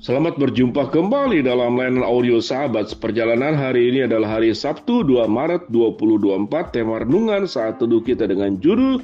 Selamat berjumpa kembali dalam layanan audio sahabat. Perjalanan hari ini adalah hari Sabtu 2 Maret 2024. Tema renungan saat teduh kita dengan judul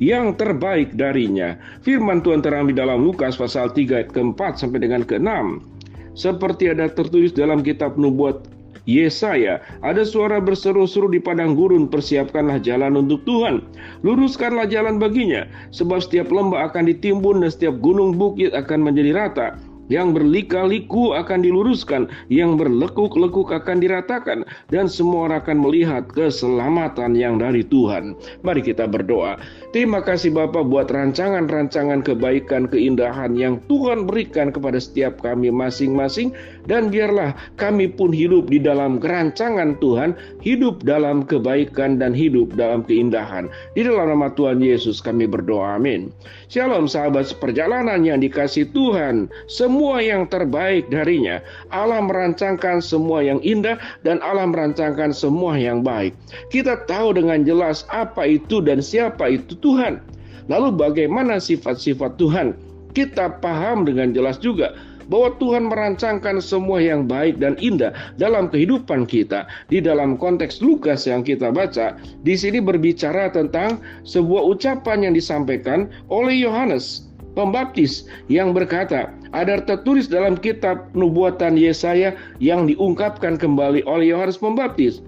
yang terbaik darinya. Firman Tuhan terambil dalam Lukas pasal 3 ayat ke-4 sampai dengan ke-6. Seperti ada tertulis dalam kitab nubuat Yesaya, ada suara berseru-seru di padang gurun, persiapkanlah jalan untuk Tuhan, luruskanlah jalan baginya, sebab setiap lembah akan ditimbun dan setiap gunung bukit akan menjadi rata. Yang berlika-liku akan diluruskan, yang berlekuk-lekuk akan diratakan, dan semua orang akan melihat keselamatan yang dari Tuhan. Mari kita berdoa. Terima kasih Bapa buat rancangan-rancangan kebaikan, keindahan yang Tuhan berikan kepada setiap kami masing-masing, dan biarlah kami pun hidup di dalam rancangan Tuhan, hidup dalam kebaikan dan hidup dalam keindahan. Di dalam nama Tuhan Yesus kami berdoa, amin. Shalom sahabat seperjalanan yang dikasihi Tuhan, semua yang terbaik darinya. Allah merancangkan semua yang indah dan Allah merancangkan semua yang baik. Kita tahu dengan jelas apa itu dan siapa itu Tuhan. Lalu bagaimana sifat-sifat Tuhan? Kita paham dengan jelas juga bahwa Tuhan merancangkan semua yang baik dan indah dalam kehidupan kita. Di dalam konteks Lukas yang kita baca, di sini berbicara tentang sebuah ucapan yang disampaikan oleh Yohanes Pembaptis yang berkata, ada tertulis dalam kitab nubuatan Yesaya yang diungkapkan kembali oleh Yohanes Pembaptis.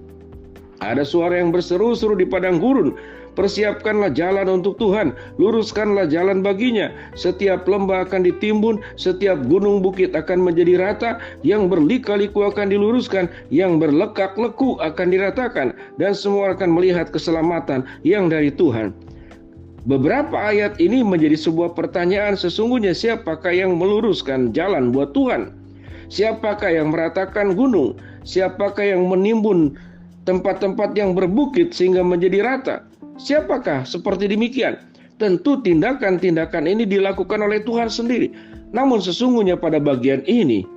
Ada suara yang berseru-seru di padang gurun, persiapkanlah jalan untuk Tuhan, luruskanlah jalan baginya. Setiap lembah akan ditimbun, setiap gunung bukit akan menjadi rata, yang berlika-liku akan diluruskan, yang berlekak-lekuk akan diratakan, dan semua akan melihat keselamatan yang dari Tuhan. Beberapa ayat ini menjadi sebuah pertanyaan, sesungguhnya siapakah yang meluruskan jalan buat Tuhan? Siapakah yang meratakan gunung? Siapakah yang menimbun tempat-tempat yang berbukit sehingga menjadi rata? Siapakah seperti demikian? Tentu tindakan-tindakan ini dilakukan oleh Tuhan sendiri. Namun sesungguhnya pada bagian ini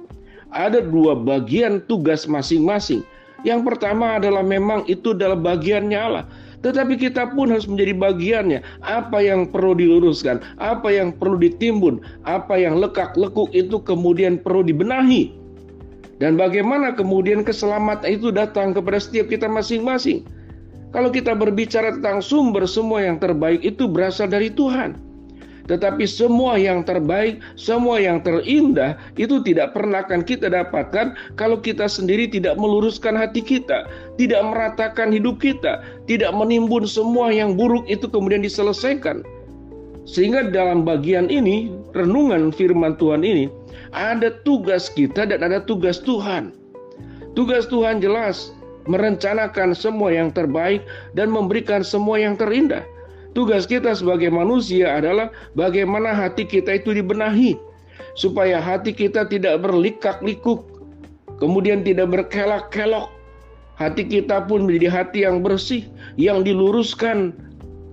ada dua bagian tugas masing-masing. Yang pertama adalah memang itu adalah bagiannya Allah. Tetapi kita pun harus menjadi bagiannya. Apa yang perlu diluruskan, apa yang perlu ditimbun, apa yang lekak-lekuk itu kemudian perlu dibenahi. Dan bagaimana kemudian keselamatan itu datang kepada setiap kita masing-masing. Kalau kita berbicara tentang sumber semua yang terbaik itu berasal dari Tuhan. Tetapi semua yang terbaik, semua yang terindah itu tidak pernah akan kita dapatkan kalau kita sendiri tidak meluruskan hati kita, tidak meratakan hidup kita, tidak menimbun semua yang buruk itu kemudian diselesaikan. Sehingga dalam bagian ini, renungan firman Tuhan ini, ada tugas kita dan ada tugas Tuhan. Tugas Tuhan jelas merencanakan semua yang terbaik dan memberikan semua yang terindah. Tugas kita sebagai manusia adalah bagaimana hati kita itu dibenahi, supaya hati kita tidak berlikak-likuk, kemudian tidak berkelak-kelok. Hati kita pun menjadi hati yang bersih, yang diluruskan,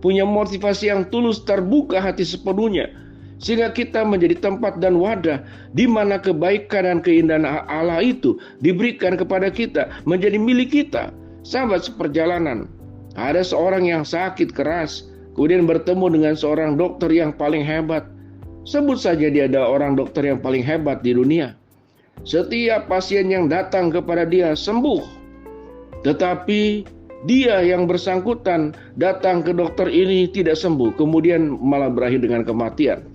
punya motivasi yang tulus, terbuka hati sepenuhnya, sehingga kita menjadi tempat dan wadah di mana kebaikan dan keindahan Allah itu diberikan kepada kita, menjadi milik kita. Sahabat seperjalanan, ada seorang yang sakit keras, kemudian bertemu dengan seorang dokter yang paling hebat. Sebut saja dia adalah orang dokter yang paling hebat di dunia. Setiap pasien yang datang kepada dia sembuh. Tetapi dia yang bersangkutan datang ke dokter ini tidak sembuh, kemudian malah berakhir dengan kematian.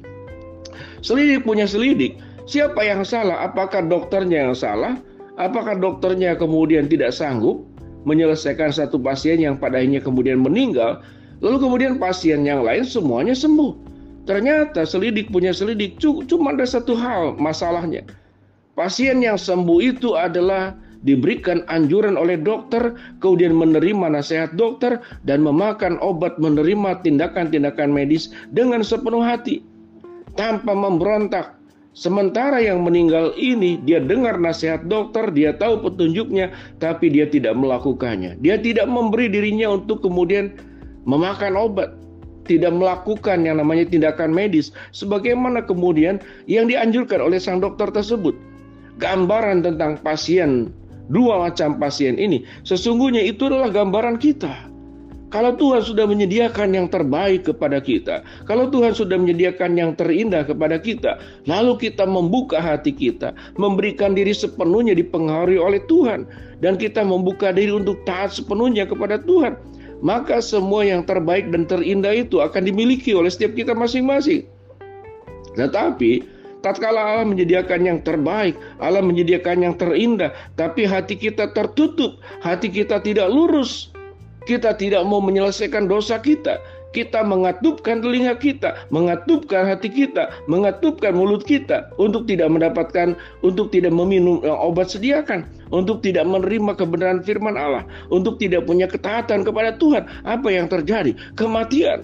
Selidik punya selidik, siapa yang salah? Apakah dokternya yang salah? Apakah dokternya kemudian tidak sanggup menyelesaikan satu pasien yang pada akhirnya kemudian meninggal, lalu kemudian pasien yang lain semuanya sembuh? Ternyata selidik punya selidik, cuma ada satu hal masalahnya. Pasien yang sembuh itu adalah diberikan anjuran oleh dokter, kemudian menerima nasihat dokter, dan memakan obat, menerima tindakan-tindakan medis dengan sepenuh hati, tanpa memberontak. Sementara yang meninggal ini, dia dengar nasihat dokter, dia tahu petunjuknya, tapi dia tidak melakukannya. Dia tidak memberi dirinya untuk kemudian memakan obat, tidak melakukan yang namanya tindakan medis, sebagaimana kemudian yang dianjurkan oleh sang dokter tersebut. Gambaran tentang pasien, dua macam pasien ini, sesungguhnya itu adalah gambaran kita. Kalau Tuhan sudah menyediakan yang terbaik kepada kita, kalau Tuhan sudah menyediakan yang terindah kepada kita, lalu kita membuka hati kita, memberikan diri sepenuhnya dipengaruhi oleh Tuhan, dan kita membuka diri untuk taat sepenuhnya kepada Tuhan, maka semua yang terbaik dan terindah itu akan dimiliki oleh setiap kita masing-masing. Tetapi tatkala Allah menyediakan yang terbaik, Allah menyediakan yang terindah, tapi hati kita tertutup, hati kita tidak lurus, kita tidak mau menyelesaikan dosa kita, kita mengatupkan telinga kita, mengatupkan hati kita, mengatupkan mulut kita untuk tidak mendapatkan, untuk tidak meminum obat sediakan, untuk tidak menerima kebenaran firman Allah, untuk tidak punya ketaatan kepada Tuhan. Apa yang terjadi? Kematian.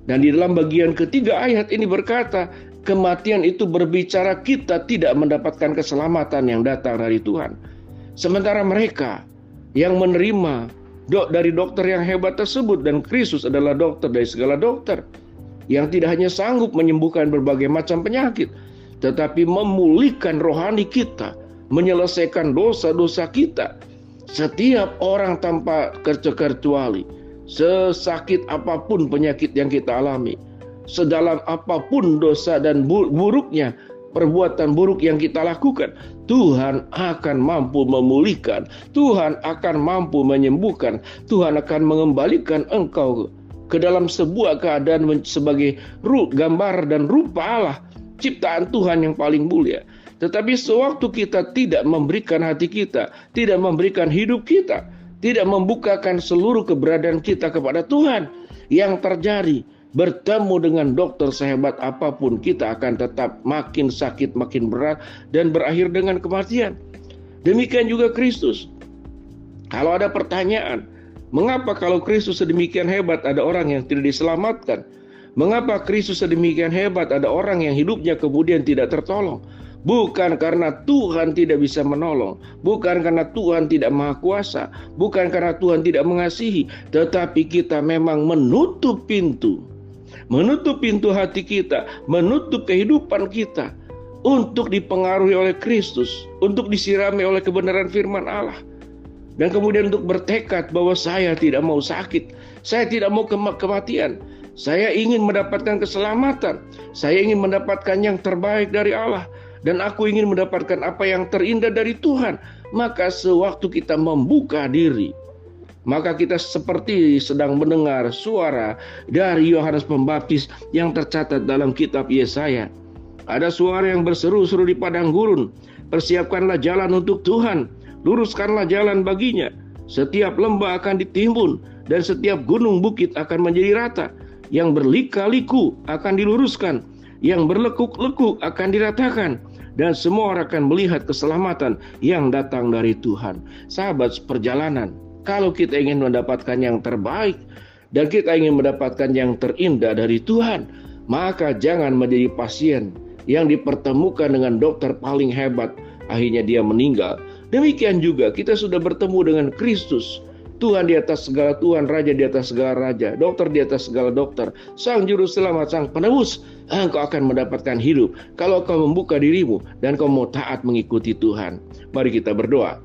Dan di dalam bagian ketiga ayat ini berkata, kematian itu berbicara kita tidak mendapatkan keselamatan yang datang dari Tuhan. Sementara mereka yang menerima dari dokter yang hebat tersebut, dan Kristus adalah dokter dari segala dokter, yang tidak hanya sanggup menyembuhkan berbagai macam penyakit, tetapi memulihkan rohani kita, menyelesaikan dosa-dosa kita. Setiap orang tanpa terkecuali, sesakit apapun penyakit yang kita alami, sedalam apapun dosa dan buruknya perbuatan buruk yang kita lakukan, Tuhan akan mampu memulihkan, Tuhan akan mampu menyembuhkan, Tuhan akan mengembalikan engkau ke dalam sebuah keadaan sebagai gambar dan rupa Allah, ciptaan Tuhan yang paling mulia. Tetapi sewaktu kita tidak memberikan hati kita, tidak memberikan hidup kita, tidak membukakan seluruh keberadaan kita kepada Tuhan, yang terjadi bertemu dengan dokter sehebat apapun, kita akan tetap makin sakit, makin berat, dan berakhir dengan kematian. Demikian juga Kristus. Kalau ada pertanyaan, mengapa kalau Kristus sedemikian hebat ada orang yang tidak diselamatkan? Mengapa Kristus sedemikian hebat ada orang yang hidupnya kemudian tidak tertolong? Bukan karena Tuhan tidak bisa menolong, bukan karena Tuhan tidak maha kuasa, bukan karena Tuhan tidak mengasihi, tetapi kita memang menutup pintu hati kita, menutup kehidupan kita untuk dipengaruhi oleh Kristus, untuk disirami oleh kebenaran firman Allah. Dan kemudian untuk bertekad bahwa saya tidak mau sakit, saya tidak mau kematian, saya ingin mendapatkan keselamatan, saya ingin mendapatkan yang terbaik dari Allah, dan aku ingin mendapatkan apa yang terindah dari Tuhan. Maka sewaktu kita membuka diri, maka kita seperti sedang mendengar suara dari Yohanes Pembaptis yang tercatat dalam kitab Yesaya. Ada suara yang berseru-seru di padang gurun, persiapkanlah jalan untuk Tuhan, luruskanlah jalan baginya. Setiap lembah akan ditimbun, dan setiap gunung bukit akan menjadi rata. Yang berlika-liku akan diluruskan, yang berlekuk-lekuk akan diratakan, dan semua orang akan melihat keselamatan yang datang dari Tuhan. Sahabat seperjalanan, kalau kita ingin mendapatkan yang terbaik dan kita ingin mendapatkan yang terindah dari Tuhan, maka jangan menjadi pasien yang dipertemukan dengan dokter paling hebat, akhirnya dia meninggal. Demikian juga kita sudah bertemu dengan Kristus, Tuhan di atas segala Tuhan, Raja di atas segala Raja, dokter di atas segala dokter, Sang Juru Selamat, Sang Penebus. Engkau akan mendapatkan hidup kalau kau membuka dirimu dan kau mau taat mengikuti Tuhan. Mari kita berdoa.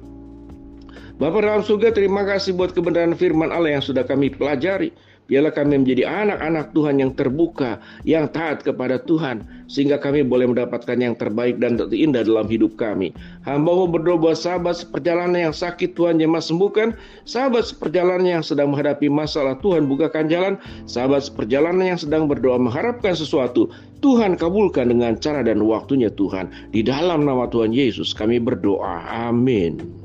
Bapa dalam surga, terima kasih buat kebenaran firman Allah yang sudah kami pelajari. Biarlah kami menjadi anak-anak Tuhan yang terbuka, yang taat kepada Tuhan, sehingga kami boleh mendapatkan yang terbaik dan terindah dalam hidup kami. Hamba-Mu berdoa buat sahabat seperjalanan yang sakit, Tuhan jamah sembuhkan. Sahabat seperjalanan yang sedang menghadapi masalah, Tuhan bukakan jalan. Sahabat seperjalanan yang sedang berdoa mengharapkan sesuatu, Tuhan kabulkan dengan cara dan waktunya Tuhan. Di dalam nama Tuhan Yesus kami berdoa. Amin.